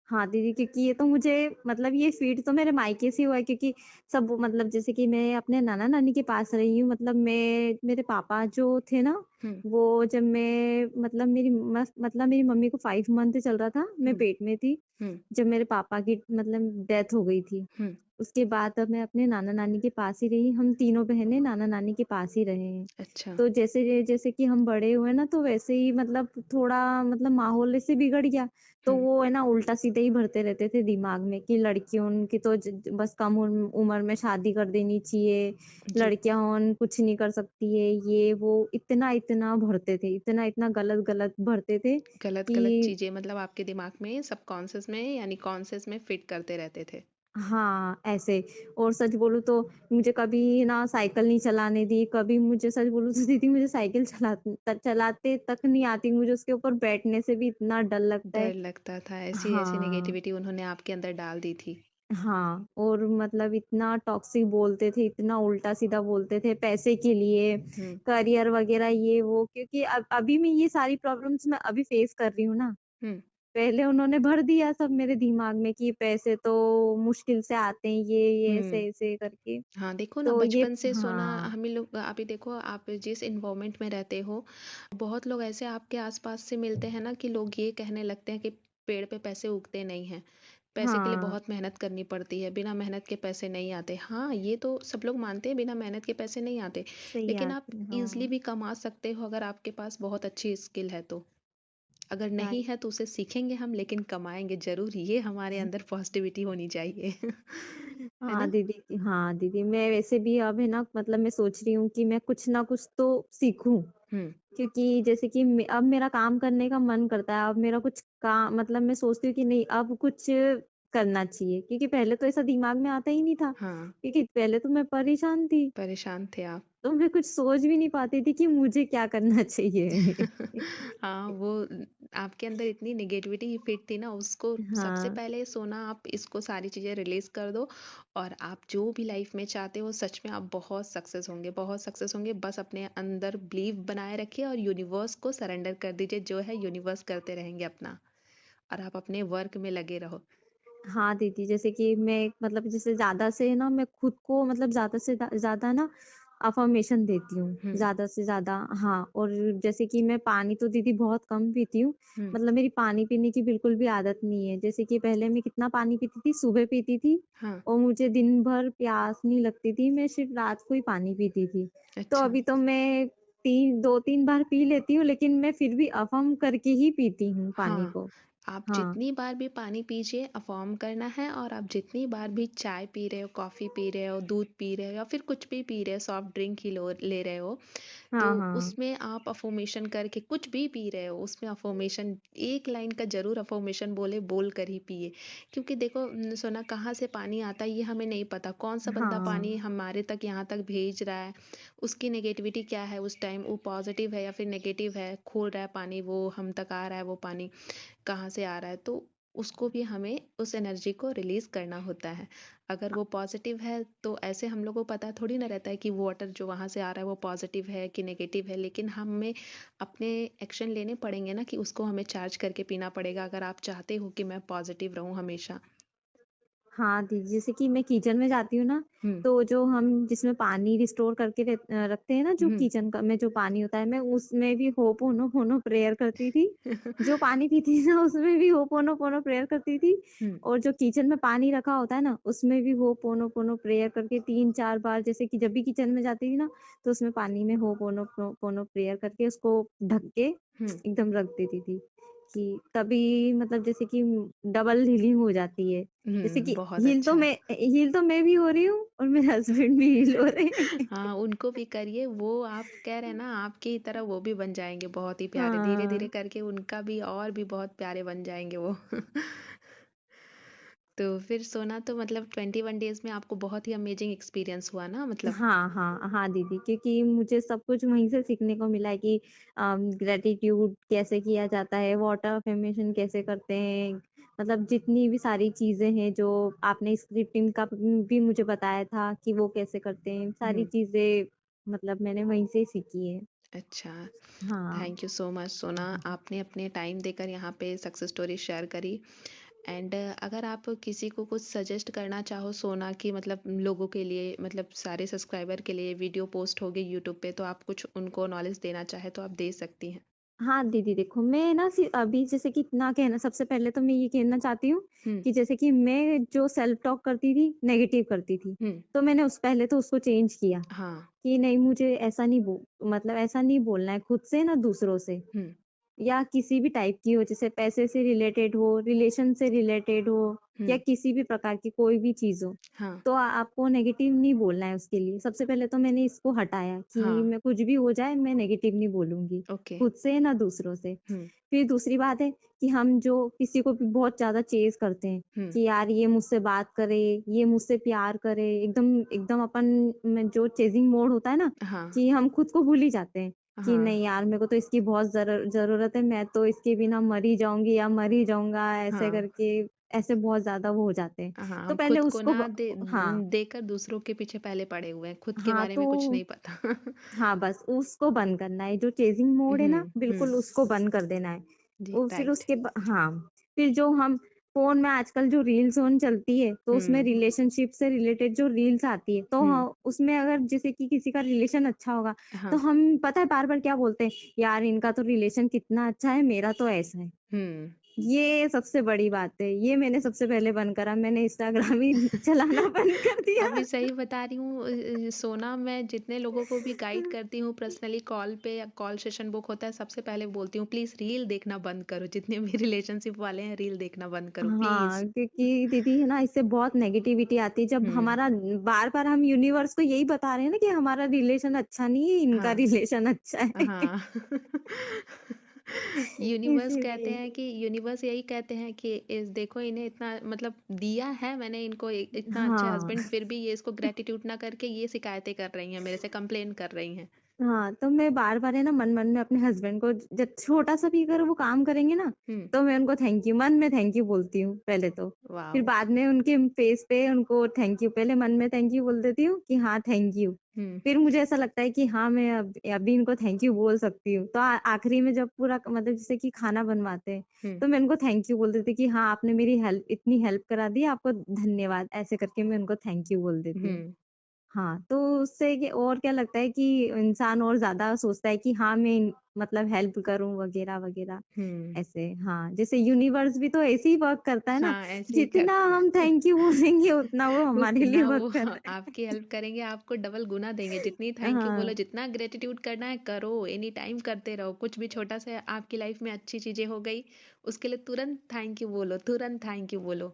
हाँ दीदी, क्योंकि ये तो मुझे मतलब ये फीड तो मेरे मायके से हुआ है। क्योंकि सब मतलब जैसे कि मैं अपने नाना-नानी के पास रही हूँ। मतलब मेरे पापा जो थे ना, हुँ, वो जब मैं मतलब मेरी मम्मी को 5 मंथ चल रहा था, मैं हुँ, पेट में थी, हुँ, जब मेरे पापा की मतलब डेथ हो गई थी। हुँ, उसके बाद अब मैं अपने नाना-नानी के पास ही रही, हम तीनों बहनें नाना-नानी के पास ही रहे हैं। अच्छा। तो जैसे जैसे कि हम बड़े हुए ना, तो वैसे ही मतलब थोड़ा मतलब माहौल ऐसे बिगड़ गया। तो हुँ, वो है ना उल्टा-सीधा ही भरते रहते थे दिमाग में कि लड़कियों की तो बस कम उम्र में शादी कर देनी चाहिए, जी। लड़कियां कुछ नहीं कर सकती है, ये वो इतना-इतना भरते थे, इतना-इतना गलत-गलत भरते थे कि गलत-गलत चीज़ें मतलब आपके दिमाग में सबकॉन्शियस में यानी कॉन्शियस में फिट करते रहते थे। हाँ, ऐसे। और सच बोलूँ तो मुझे कभी ना साइकिल नहीं चलाने दी, कभी मुझे सच बोलूँ तो दीदी मुझे साइकिल चलाते तक नहीं आती, मुझे उसके ऊपर बैठने से भी इतना डर लगता है। डर लगता था, ऐसी-ऐसी हाँ, नेगेटिविटी उन्होंने आपके अंदर डाल दी थी। हाँ। और मतलब इतना टॉक्सिक बोलते थे, इतना उल्टा-सीधा बोलते थे पैसे के लिए, हुँ, करियर वगैरह ये वो। क्योंकि अब अभी मैं ये सारी प्रॉब्लम्स मैं अभी फेस कर रही हूँ ना। हुँ। पहले उन्होंने भर दिया सब मेरे दिमाग में कि पैसे तो मुश्किल से आते हैं, ये हुँ। ऐसे-ऐसे करके। हाँ, देखो ना तो ये बचपन से सोना हाँ, हम ही लोग अभी देखो आप जिस एनवायरनमेंट में रहते हो, बहुत लोग ऐसे आपके आस-पास से मिलते हैं ना कि लोग ये कहने लगते हैं कि पेड़ पे पैसे उगते नहीं हैं। पैसे के लिए हाँ, बहुत मेहनत करनी पड़ती है, बिना मेहनत के पैसे नहीं आते। हाँ, ये तो सब लोग मानते हैं बिना मेहनत के पैसे नहीं आते, सही लेकिन आप आते हैं, ईज़िली हाँ। भी कमा सकते हो अगर आपके पास बहुत अच्छी स्किल है तो। अगर नहीं राइट। है तो उसे सीखेंगे हम लेकिन कमाएँगे ज़रूर, ये हमारे अंदर पॉज़िटिविटी होनी चाहिए। है हाँ ना? दीदी, हाँ दीदी, मैं वैसे भी अब है ना मतलब मैं सोच रही हूँ कि मैं कुछ ना कुछ तो सीखूँ। हुँ, क्योंकि जैसे कि अब मेरा काम करने का मन करता है, अब मेरा कुछ काम मतलब मैं सोचती हूँ कि नहीं अब कुछ करना चाहिए। क्योंकि पहले तो ऐसा दिमाग में आता ही नहीं था, हाँ, क्योंकि पहले तो मैं परेशान थी। परेशान थे आप। तो मैं कुछ सोच भी नहीं पाती थी कि मुझे क्या करना चाहिए। हाँ, वो आपके अंदर इतनी नेगेटिविटी फिट थी ना उसको सबसे हाँ, पहले सोना आप इसको सारी चीज़ें रिलीज़ कर दो और आप जो भी लाइफ़ में चाहते हो सच में आप बहुत सक्सेस होंगे, बहुत सक्सेस होंगे। बस अपने अंदर बिलीव बनाए रखिए और यूनिवर्स को सरेंडर कर दीजिए, जो है यूनिवर्स करते रहेंगे अपना और आप अपने वर्क में लगे रहो। हाँ दीदी, जैसे कि मैं मतलब जैसे ज़्यादा से ना मैं खुद को मतलब ज़्यादा से ज़्यादा ना अफ़र्मेशन देती हूँ हुँ, ज़्यादा से ज़्यादा। हाँ, और जैसे कि मैं पानी तो दीदी बहुत कम पीती हूँ, हुँ, मतलब मेरी पानी पीने की बिल्कुल भी आदत नहीं है। जैसे कि पहले मैं कितना पानी पीती थी, सुबह पीती थी हाँ, और मुझे दिन भर प्यास नहीं लगती थी, मैं सिर्फ़ रात को ही पानी पीती थी। तो अच्छा। अभी तो मैं 2-3 बार पी लेती हूँ, लेकिन मैं फिर भी अफ़र्म करके ही पीती हूँ पानी हाँ, को। आप हाँ, जितनी बार भी पानी पीजिए अफ़ॉर्म करना है और आप जितनी बार भी चाय पी रहे हो, कॉफ़ी पी रहे हो, दूध पी रहे हो या फिर कुछ भी पी रहे हो, सॉफ्ट ड्रिंक ही लो ले रहे हो, तो हाँ, हाँ। उसमें आप अफ़र्मेशन करके कुछ भी पी रहे हो, उसमें अफ़र्मेशन एक लाइन का ज़रूर अफ़र्मेशन बोल कर ही पिए। क्योंकि देखो सोना कहाँ से पानी आता है ये हमें नहीं पता, कौन-सा बंदा हाँ, पानी हमारे तक यहाँ तक भेज रहा है, उसकी नेगेटिविटी क्या है उस टाइम, वो पॉज़िटिव है या फिर नेगेटिव है, खोल रहा है पानी वो हम तक आ रहा है वो पानी। कहाँ से आ रहा है तो उसको भी हमें उस एनर्जी को रिलीज करना होता है। अगर वो पॉजिटिव है तो ऐसे हम लोग को पता थोड़ी ना रहता है कि वाटर जो वहाँ से आ रहा है वो पॉजिटिव है कि नेगेटिव है, लेकिन हमें अपने एक्शन लेने पड़ेंगे ना कि उसको हमें चार्ज करके पीना पड़ेगा अगर आप चाहते हो कि मैं पॉजिटिव रहूं हमेशा। हाँ दीदी, जैसे कि मैं किचन में जाती हूँ ना, हम्म। तो जो हम जिसमें पानी रिस्टोर करके रखते हैं ना, जो हम्म। किचन का में जो पानी होता है, मैं उसमें भी होपोनोपोनो प्रेयर करती थी। जो पानी पीती थी ना, उसमें भी होपोनोपोनो प्रेयर करती थी। हम्म। और जो किचन में पानी रखा होता है ना, उसमें भी होपोनोपोनो प्रेयर करके 3-4 बार, जैसे कि जब भी किचन में जाती थी ना, तो उसमें पानी में होपोनोपोनो प्रेयर करके उसको ढक के हम्म। एकदम रख देती थी, कि तभी मतलब जैसे कि डबल हीलिंग हो जाती है। जैसे कि बहुत अच्छा। हील तो मैं भी हो रही हूँ और मेरे हस्बैंड भी हील हो रहे हैं। हाँ, उनको भी करिए, वो आप कह रहे हैं ना आपकी ही तरह वो भी बन जाएँगे बहुत ही प्यारे, धीरे-धीरे हाँ, करके उनका भी और भी बहुत प्यारे बन जाएँगे वो। तो फिर सोना तो मतलब 21 डेज़ में आपको बहुत ही अमेजिंग एक्सपीरियंस हुआ ना मतलब? हाँ, हाँ, हाँ दीदी, क्योंकि मुझे सब कुछ वहीं से सीखने को मिला है कि ग्रैटिट्यूड कैसे किया जाता है, वाटर अफर्मेशन कैसे करते हैं, मतलब जितनी भी सारी चीज़ें हैं जो आपने स्क्रिप्टिंग का भी मुझे बताया था कि वो कैसे करते हैं, सारी हुँ, चीज़ें मतलब मैंने वहीं से ही सीखी है। अच्छा। हाँ। थैंक यू सो मच सोना, आपने अपने टाइम देकर यहाँ पे सक्सेस स्टोरी शेयर करी। एंड अगर आप किसी को कुछ सजेस्ट करना चाहो सोना की मतलब लोगों के लिए मतलब सारे सब्सक्राइबर के लिए वीडियो पोस्ट होगी यूट्यूब पे तो आप कुछ उनको नॉलेज देना चाहे तो आप दे सकती हैं। हाँ दीदी, देखो मैं ना अभी जैसे कि इतना कहना, सबसे पहले तो मैं ये कहना चाहती हूँ हुँ। कि जैसे कि मैं जो सेल्फ टॉक करती थी, नेगेटिव करती थी, हुँ। तो मैंने उस पहले तो उसको चेंज किया हाँ। कि नहीं, मुझे ऐसा नहीं मतलब ऐसा नहीं बोलना है खुद से ना दूसरों से, हुँ। या किसी भी टाइप की हो, जैसे पैसे से रिलेटेड हो, रिलेशन से रिलेटेड हो, या हुँ। किसी भी प्रकार की कोई भी चीज़ हो, हाँ। तो आपको नेगेटिव नहीं बोलना है उसके लिए। सबसे पहले तो मैंने इसको हटाया कि हाँ। मैं कुछ भी हो जाए, मैं नेगेटिव नहीं बोलूँगी, ओके। खुद से ना दूसरों से। हुँ। फिर दूसरी बात है कि हम जो किसी को भी बहुत ज़्यादा चेज़ करते हैं हुँ। कि यार ये मुझसे बात करे, ये मुझसे प्यार करे, एकदम एकदम अपन में जो चेज़िंग मोड होता है ना, हाँ। कि हम खुद को भूल ही जाते हैं कि हाँ। नहीं यार, मेरे को तो इसकी बहुत ज़रूरत है, मैं तो इसके बिना मर ही जाऊँगी या मर ही जाऊँगा, ऐसे हाँ। करके ऐसे बहुत ज़्यादा वो हो जाते हैं। हाँ, तो हम पहले खुद को उसको ना हाँ, देकर दूसरों के पीछे पहले पड़े हुए हैं, खुद के हाँ, बारे में कुछ तो नहीं पता। हाँ, बस उसको बंद करना है, जो चेज़िंग मोड है ना, हुँ। हुँ। बिल्कुल उसको बंद कर देना है। जी, फिर राइट। उसके हाँ, फिर जो हम फ़ोन में आजकल जो रील्स ऑन चलती है, तो उसमें हुँ। रिलेशनशिप से रिलेटेड जो रील्स आती है, तो हुँ। उसमें अगर जैसे कि किसी का रिलेशन अच्छा होगा, तो हाँ। हम पता है बार-बार क्या बोलते हैं, यार इनका तो रिलेशन कितना अच्छा है, मेरा तो ऐसा है। हुँ। ये सबसे बड़ी बात है, ये मैंने सबसे पहले बंद करा, मैंने इंस्टाग्राम ही चलाना बंद कर दिया। अभी सही बता रही हूँ सोना मैं जितने लोगों को भी गाइड करती हूँ पर्सनली कॉल पे या कॉल सेशन बुक होता है सबसे पहले बोलती हूँ प्लीज़ रील देखना बंद करो जितने भी रिलेशनशिप वाले हैं रील देखना बंद करो प्लीज़। हाँ, क्योंकि दीदी है ना, इससे बहुत नेगेटिविटी आती है, जब हुँ। हमारा बार-बार हम यूनिवर्स को यही बता रहे हैं ना कि हमारा रिलेशन अच्छा नहीं है, इनका हाँ। रिलेशन अच्छा है। हाँ। यूनिवर्स कहते इसीलिए। हैं कि यूनिवर्स यही कहते हैं कि इस देखो इन्हें इतना मतलब दिया है मैंने इनको इतना अच्छा हाँ। हस्बैंड फिर भी ये इसको ग्रेटिट्यूड ना करके ये शिकायतें कर रही हैं मेरे से कंप्लेन कर रही हैं। हाँ, तो मैं बार-बार है ना मन-मन में अपने हस्बैंड को, जब छोटा-सा भी अगर वो काम करेंगे ना, हुँ। तो मैं उनको थैंक यू, मन में थैंक यू बोलती हूँ पहले तो। फिर वाओ! बाद में उनके फेस पे उनको थैंक यू, पहले मन में थैंक यू बोल देती हूँ कि हाँ, थैंक यू। हुँ। फिर मुझे ऐसा लगता है कि हाँ, मैं अब अभी इनको थैंक यू बोल सकती हूँ। तो आखिरी में जब पूरा मतलब जैसे कि खाना बनवाते हैं, हुँ। तो मैं उनको थैंक यू बोल देती हूँ कि हाँ, आपने मेरी हेल्प, इतनी हेल्प करा दी, आपको धन्यवाद। ऐसे करके मैं उनको थैंक यू बोल देती हूँ। हुँ। हाँ, तो उससे ये और क्या लगता है कि इंसान और ज़्यादा सोचता है कि हाँ, मैं मतलब हेल्प करूँ वगैरह-वगैरह। हुँ। ऐसे हाँ, जैसे यूनिवर्स भी तो ऐसे ही वर्क करता है ना, हाँ, ऐसे ही जितना करता हम है। थैंक यू बोलेंगे उतना वो हमारे लिए उतना वर्क वो कर रहा आपकी हेल्प करेंगे, आपको डबल गुना देंगे। जितनी है। थैंक यू बोलो, हाँ। जितना ग्रैटिट्यूड करना है करो, एनी टाइम करते रहो। कुछ भी छोटा-सा आपकी लाइफ में अच्छी चीज़ें हो गई, उसके लिए तुरंत थैंक यू बोलो, तुरंत थैंक यू बोलो।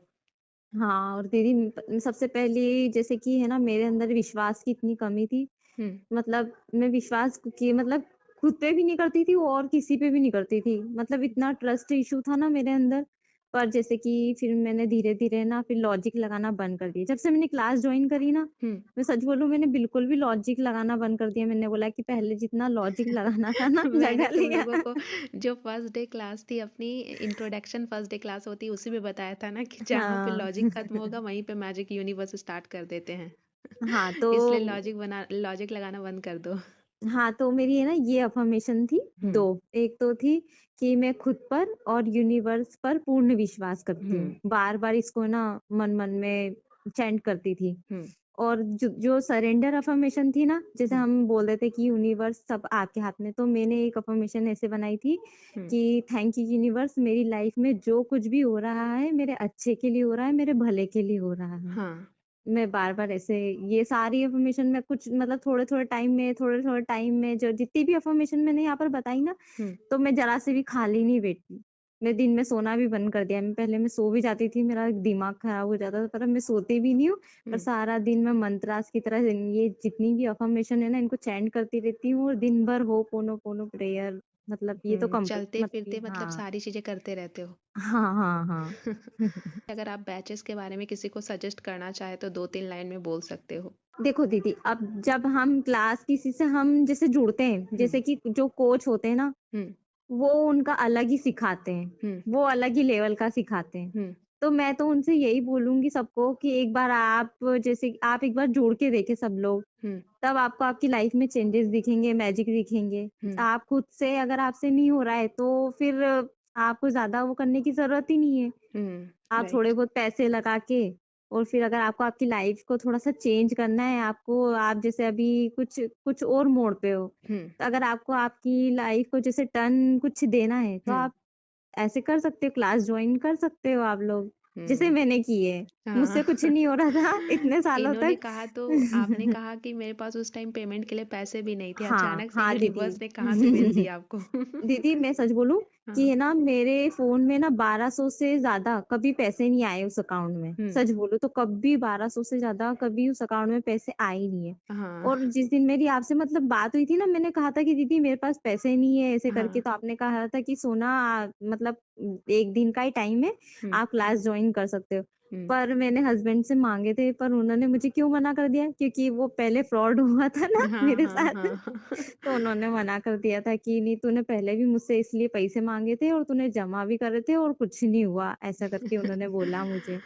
हाँ, और दीदी सबसे पहले जैसे कि है ना मेरे अंदर विश्वास की इतनी कमी थी, हुँ, मतलब मैं विश्वास कि मतलब खुद पे भी नहीं करती थी और किसी पे भी नहीं करती थी। मतलब इतना ट्रस्ट इश्यू था ना मेरे अंदर। पर जैसे कि फिर मैंने धीरे-धीरे ना फिर लॉजिक लगाना बंद कर दिया। जब से मैंने क्लास जॉइन करी ना, हुँ। मैं सच बोलूँ मैंने बिल्कुल भी लॉजिक लगाना बंद कर दिया। मैंने बोला कि पहले जितना लॉजिक लगाना था ना मैंने लगा तुम लिया। लोगों को जो फर्स्ट डे क्लास थी अपनी इंट्रोडक्शन फर्स्ट डे क्लास होती है उसी में बताया था ना कि जहाँ पे हाँ। लॉजिक खत्म होगा वहीं पे मैजिक यूनिवर्स स्टार्ट कर देते हैं। हाँ, तो इसलिए लॉजिक लगाना बंद कर दो। हाँ, तो मेरी है ना ये अफ़र्मेशन थी हुँ, 2। एक तो थी कि मैं खुद पर और यूनिवर्स पर पूर्ण विश्वास करती हुँ, हूँ। बार-बार इसको ना मन-मन में चैंट करती थी। हुँ, और जो जो सरेंडर अफ़र्मेशन थी ना, जैसे हुँ, हम बोल देते कि यूनिवर्स सब आपके हाथ में, तो मैंने एक अफ़र्मेशन ऐसे बनाई थी हुँ। कि थैंक यू यूनिवर्स, मेरी लाइफ़ में जो कुछ भी हो रहा है, मेरे अच्छे के लिए हो रहा है, मेरे भले के लिए हो रहा है। हाँ, मैं बार-बार ऐसे ये सारी अफ़र्मेशन मैं कुछ मतलब थोड़े-थोड़े टाइम में जो जितनी भी अफ़र्मेशन मैंने यहाँ पर बताई ना, हुँ, तो मैं ज़रा से भी खाली नहीं बैठी। मैं दिन में सोना भी बंद कर दिया। मैं पहले मैं सो भी जाती थी, मेरा दिमाग खराब हो जाता था, पर अब मैं सोती भी नहीं हूँ। पर हुँ, सारा दिन मैं मंत्रास की तरह ये जितनी भी अफ़र्मेशन है ना, इनको चैंट करती रहती हूँ और दिन भर होपोनोपोनो प्रेयर, मतलब ये तो हुँ। मतलब चलते-फिरते मतलब हाँ। सारी चीज़ें करते रहते हो। हाँ, हाँ, हाँ। अगर आप बैचेज़ के बारे में किसी को सजेस्ट करना चाहें तो 2-3 लाइन में बोल सकते हो। देखो दीदी, अब जब हम क्लास किसी से हम जैसे जुड़ते हैं, हुँ, जैसे कि जो कोच होते हैं ना, हुँ, वो उनका अलग ही सिखाते हैं, हुँ, वो अलग ही लेवल का सिखाते हैं। हुँ, तो मैं तो उनसे यही बोलूँगी सबको कि एक बार आप जैसे आप एक बार जुड़ के देखें सब लोग, हुँ, तब आपको आपकी लाइफ में चेंजेस दिखेंगे, मैजिक दिखेंगे। हुँ, आप खुद से अगर आपसे नहीं हो रहा है, तो फिर आपको ज़्यादा वो करने की ज़रूरत ही नहीं है। हुँ, आप थोड़े राइट। बहुत पैसे लगा के और फिर अगर आपको आपकी लाइफ को थोड़ा-सा चेंज करना है, आपको आप जैसे अभी कुछ कुछ और मोड़ पे हो, हुँ, तो अगर आपको आपकी लाइफ को जैसे टर्न कुछ देना है, तो हुँ, आप ऐसे कर सकते हो, क्लास जॉइन कर सकते हो आप लोग, जैसे हुँ। मैंने की है। हाँ। मुझसे कुछ नहीं हो रहा था इतने सालों इन्होंने तक। कहा तो आपने कहा कि मेरे पास उस टाइम पेमेंट के लिए पैसे भी नहीं थे। हाँ, अचानक से हाँ दीदी। यूनिवर्स ने कहाँ से भेज दिया आपको? दीदी मैं सच बोलूँ कि हाँ। है ना मेरे फ़ोन में ना 1200 से ज़्यादा कभी पैसे नहीं आए उस अकाउंट में। हुँ। सच बोलूँ तो कभी 1200 से ज़्यादा कभी उस अकाउंट में पैसे आए ही नहीं है। हाँ, और जिस दिन मेरी आपसे मतलब बात हुई थी ना, मैंने कहा था कि दीदी मेरे पास पैसे नहीं है ऐसे करके, हाँ। तो आपने कहा था कि सोना मतलब 1 दिन का ही टाइम है, हुँ, आप क्लास जॉइन कर सकते हो। हुँ। पर मैंने हस्बैंड से माँगे थे, पर उन्होंने मुझे क्यों मना कर दिया? क्योंकि वो पहले फ्रॉड हुआ था ना हाँ, मेरे हाँ, साथ। हाँ। तो उन्होंने मना कर दिया था कि नहीं, तूने पहले भी मुझसे इसलिए पैसे माँगे थे और तूने जमा भी करे थे और कुछ नहीं हुआ, ऐसा करके उन्होंने बोला मुझे।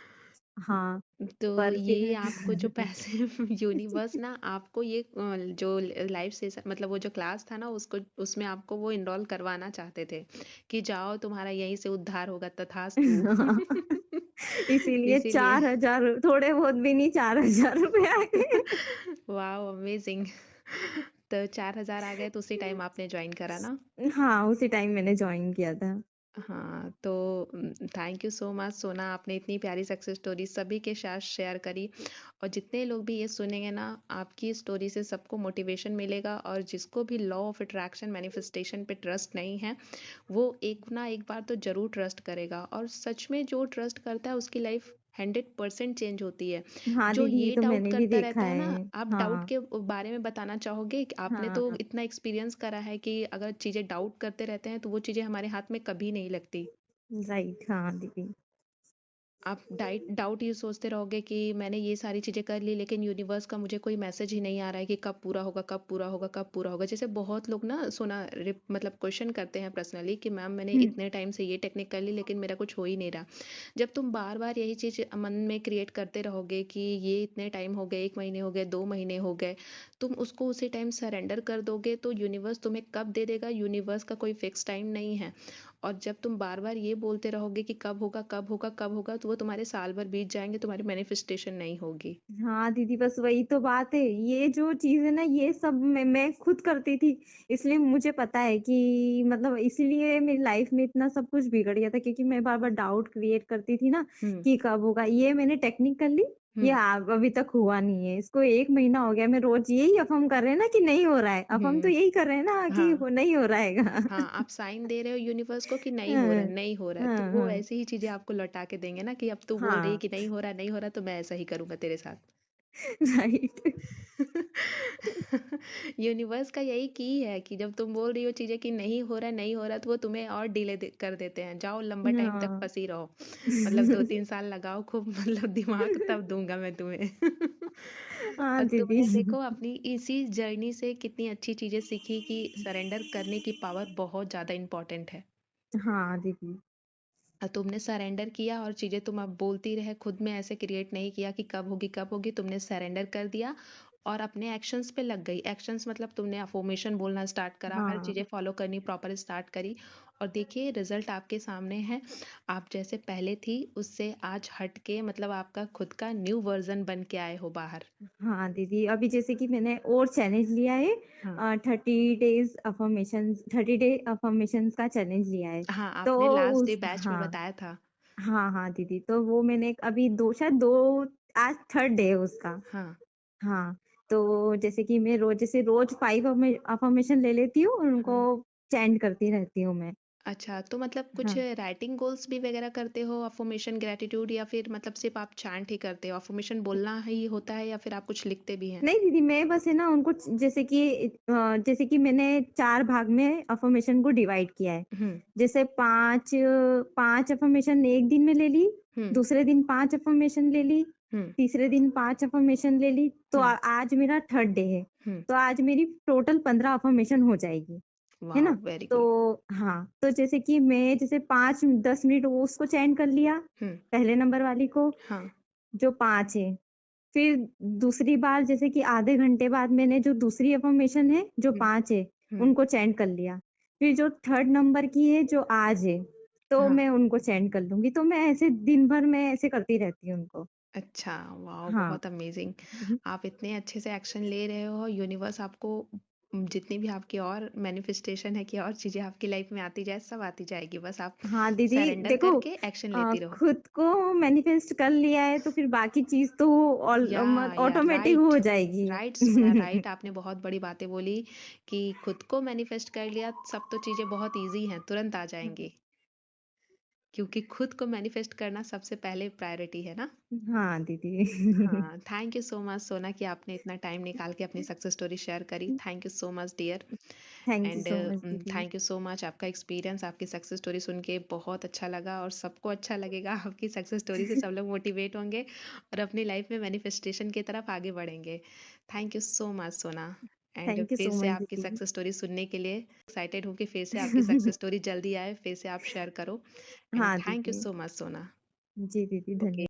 हाँ, तो पर ये फिर आपको जो पैसे यूनिवर्स ना आपको ये जो लाइव सेशन मतलब वो जो क्लास था ना उसको उसमें आपको वो एनरोल करवाना चाहते थे कि जाओ तुम्हारा यहीं से उद्धार होगा तथास्तु। इसीलिए इसीलिए 4000 थोड़े बहुत भी नहीं, 4000 रुपए आ गए। Wow amazing. तो 4000 आ गए तो उसी टाइम आपने ज्वाइन करा ना? हाँ, उसी टाइम मैंने जॉइन किया था। हाँ, तो थैंक यू सो मच सोना आपने इतनी प्यारी सक्सेस स्टोरी सभी के साथ शेयर करी और जितने लोग भी ये सुनेंगे ना आपकी स्टोरी से सबको मोटिवेशन मिलेगा और जिसको भी लॉ ऑफ अट्रैक्शन मैनिफेस्टेशन पे ट्रस्ट नहीं है वो एक ना एक बार तो जरूर ट्रस्ट करेगा और सच में जो ट्रस्ट करता है उसकी लाइफ 100% चेंज होती है। हाँ जो दीदी, ये ये तो डाउट मैंने भी करता देखा रहता है ना है। आप डाउट हाँ, के बारे में बताना चाहोगे कि आपने तो हाँ, इतना एक्सपीरियंस करा है कि अगर चीजें डाउट करते रहते हैं तो वो चीजें हमारे हाथ में कभी नहीं लगती। राइट, हाँ दीदी। आप डाउट ये सोचते रहोगे कि मैंने ये सारी चीज़ें कर ली लेकिन यूनिवर्स का मुझे कोई मैसेज ही नहीं आ रहा है कि कब पूरा होगा कब पूरा होगा कब पूरा होगा। जैसे बहुत लोग ना सुना मतलब क्वेश्चन करते हैं पर्सनली कि मैम मैंने हुँ, इतने टाइम से ये टेक्निक कर ली लेकिन मेरा कुछ हो ही नहीं रहा। जब तुम बार बार यही चीज़ मन में क्रिएट करते रहोगे कि ये इतने टाइम हो गए 1 महीने हो गए 2 महीने हो गए तुम उसको उसी टाइम सरेंडर कर दोगे तो यूनिवर्स तुम्हें कब दे देगा यूनिवर्स का कोई फिक्स टाइम नहीं है। और जब तुम बार-बार ये बोलते रहोगे कि कब होगा, कब होगा, कब होगा, तो वो तुम्हारे साल भर बीत जाएँगे, तुम्हारी मैनिफेस्टेशन नहीं होगी। हाँ दीदी, बस वही तो बात है। ये जो चीज़ है ना, ये सब मैं खुद करती थी। इसलिए मुझे पता है कि मतलब इसीलिए मेरी लाइफ में इतना सब कुछ बिगड़ गया था, क्योंकि मैं बार-बार डाउट क्रिएट करती थी ना हुँ, कि कब होगा। ये मैंने टेक्निक कर ली, ये हुँ, अभी तक हुआ नहीं है। इसको 1 महीना हो गया, मैं रोज़ यही अफ़र्म कर रहे हैं ना कि नहीं हो रहा है। अफ़र्म तो हुँ, यही कर रहे हैं ना कि हाँ। नहीं हो रहा हैगा। हाँ, आप साइन दे रहे हो यूनिवर्स को कि नहीं हो रहा है, हाँ, नहीं हो रहा है, तो हाँ, वो हाँ, वैसी ही चीज़ें आपको लौटा के देंगे ना कि अब तू बोल रही है हाँ, कि नहीं हो रहा है, नहीं हो रहा है, तो मैं ऐसा ही करूँगा तेरे साथ। राइट। यूनिवर्स का यही की है कि जब तुम बोल रही हो चीज़ें कि नहीं हो रहा है, नहीं हो रहा है, तो वो तुम्हें और डिले कर देते हैं। जाओ लंबा टाइम तक हाँ। फँसी रहो। मतलब 2-3 साल लगाओ खूब मतलब दिमाग तब दूँगा मैं तुम्हें। हाँ और दीदी। तुमने देखो अपनी इसी जर्नी से कितनी अच्छी चीज़ें सीखी कि सरेंडर करने की पावर बहुत ज़्यादा इम्पोर्टेंट है। हाँ दीदी। तुमने सरेंडर किया और चीज़ें तुम अब बोलती रहे, खुद में ऐसे क्रिएट नहीं किया कि कब होगी, तुमने सरेंडर कर दिया और अपने एक्शंस पे लग गई। एक्शंस मतलब तुमने अफर्मेशन बोलना स्टार्ट करा, हर हाँ, चीज़ें फॉलो करनी प्रॉपर स्टार्ट करी और देखिए रिजल्ट आपके सामने है। आप जैसे पहले थी उससे आज हट के मतलब आपका खुद का न्यू वर्जन बन के आए हो बाहर। हाँ दीदी, अभी जैसे कि मैंने और चैलेंज लिया है, हाँ 30 डे अफर्मेशंस का चैलेंज लिया है। हाँ, तो आपने लास्ट डे उस बैच में हाँ, बताया था। हाँ, हाँ दीदी, तो वो मैंने अभी 2 शायद 2 आज थर्ड डे है उसका। हाँ हाँ, तो जैसे कि मैं रोज़ 5 अफर्मेशन ले लेती हूँ और उनको हाँ। चैंट करती रहती हूँ मैं। अच्छा, तो मतलब कुछ हाँ। राइटिंग गोल्स भी वगैरह करते हो, अफ़र्मेशन, ग्रैटिट्यूड या फिर मतलब सिर्फ़ आप चैंट ही करते हो? अफ़र्मेशन बोलना ही होता है या फिर आप कुछ लिखते भी हैं? नहीं दीदी, मैं बस है ना उनको जैसे कि मैंने 4 भाग में अफ़र्मेशन को डिवाइड किया है। हुँ, जैसे 5 अफ़र्मेशन एक दिन में ले ली, हुँ, दूसरे दिन 5 अफ़र्मेशन ले ली, हुँ, तीसरे दिन 5 अफ़र्मेशन ले ली, तो हुँ, आज मेरा थर्ड डे है। हुँ। तो आज मेरी टोटल 15 अफ़र्मेशन हो जाएगी, है वॉव! ना? Very good. तो हाँ, तो जैसे कि मैं जैसे 5-10 मिनट वो उसको चैन कर लिया, हुँ, पहले नंबर वाली को, हाँ, जो 5 है। फिर दूसरी बार जैसे कि आधे घंटे बाद मैंने जो दूसरी अफ़र्मेशन है, जो हुँ, 5 है, हुँ, उनको चेंड कर लिया। फिर जो थर्ड नंबर की है, जो आज है, तो हाँ। मैं उनको चेंड कर लूँगी। तो मैं ऐसे दिन भर मैं ऐसे करती रहती हूँ उनको। अच्छा, वॉव! हाँ। बहुत अमेज़िंग। आप इतने अच्छे से एक्शन ले रहे हो, यूनिवर्स आपको जितनी भी आपकी और मैनिफेस्टेशन है कि और चीज़ें आपकी लाइफ़ में आती जाए, सब आती जाएगी। बस आप हाँ, दीदी सरेंडर देखो, करके एक्शन लेती रहो। खुद को मैनिफेस्ट कर लिया है तो फिर बाकी चीज़ तो या ऑटोमेटिक राइट, हो जाएगी। राइट सोना, राइट। आपने बहुत बड़ी बातें बोली कि खुद को मैनिफेस्ट कर लिया, सब तो चीज़ें बहुत ईज़ी हैं, तुरंत आ जाएँगी। क्योंकि खुद को मैनिफेस्ट करना सबसे पहले प्रायोरिटी है ना? हाँ, दीदी। हाँ, थैंक यू सो मच सोना कि आपने इतना टाइम निकाल के अपनी सक्सेस स्टोरी शेयर करी। Thank you so much dear thank you and so much दीदी। Thank you so much. आपका एक्सपीरियंस, आपकी सक्सेस स्टोरी सुन के बहुत अच्छा लगा और सबको अच्छा लगेगा। आपकी सक्सेस स्टोरी से सब लोग मोटिवेट होंगे और अपनी लाइफ में मैनिफेस्टेशन की तरफ आगे बढ़ेंगे। थैंक यू सो मच सोना एंड थैंक यू फिर सो से मच आपकी दीदी। सक्सेस स्टोरी सुनने के लिए एक्साइटेड हूँ कि फिर से आपकी सक्सेस स्टोरी जल्दी आए, फिर से आप शेयर करो एंड हाँ थैंक यू दीदी। सो मच सोना। जी दीदी, ओके। धन्यवाद।